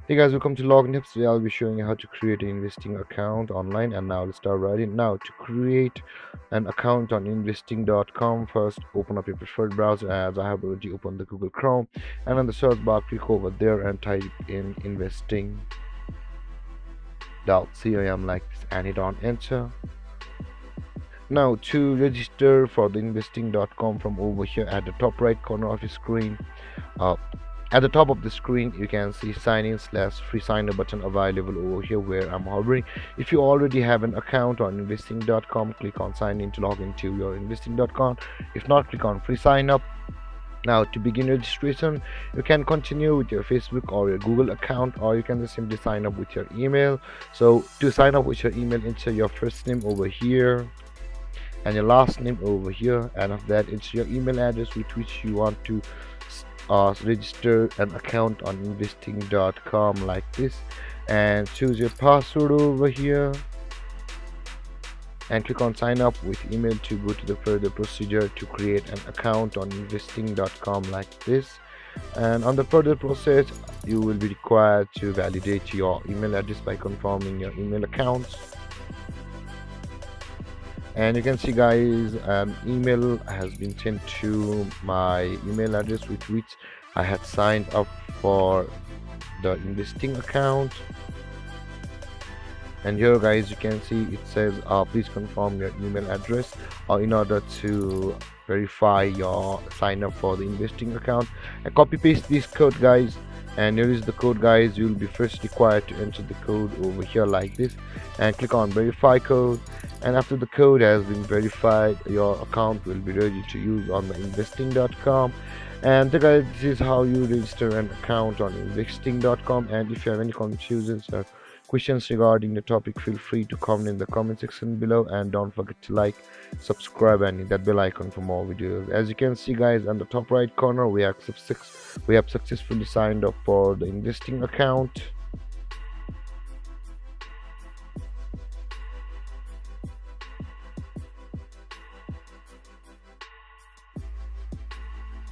Hey guys, welcome to Login Tips. Today I'll be showing you how to create an investing account online. And now let's start right in. Now to create an account on investing.com, first open up your preferred browser, as I have already opened the Google Chrome, and on the search bar click over there and type in investing.com like this and hit on enter. Now to register for the investing.com, from over here at the top right corner of your screen, uh, at the top of the screen you can see sign in / free sign up button available over here where I'm hovering. If you already have an account on investing.com, click on sign in to log into your investing.com. If not, click on free sign up. Now to begin registration, you can continue with your Facebook or your Google account, or you can just simply sign up with your email. So to sign up with your email, enter your first name over here and your last name over here, and after that it's your email address with which you want to register an account on investing.com like this, and choose your password over here and click on sign up with email to go to the further procedure to create an account on investing.com like this. And on the further process, you will be required to validate your email address by confirming your email accounts. And you can see guys, an email has been sent to my email address with which I had signed up for the investing account. And here guys, you can see it says please confirm your email address in order to verify your sign up for the investing account. And copy paste this code guys, and here is the code guys. You will be first required to enter the code over here like this and click on verify code. And after the code has been verified, your account will be ready to use on the investing.com. And guys, this is how you register an account on investing.com. And if you have any confusions or questions regarding the topic, feel free to comment in the comment section below, and don't forget to like, subscribe and hit that bell icon for more videos. As you can see guys, on the top right corner we have successfully signed up for the investing account.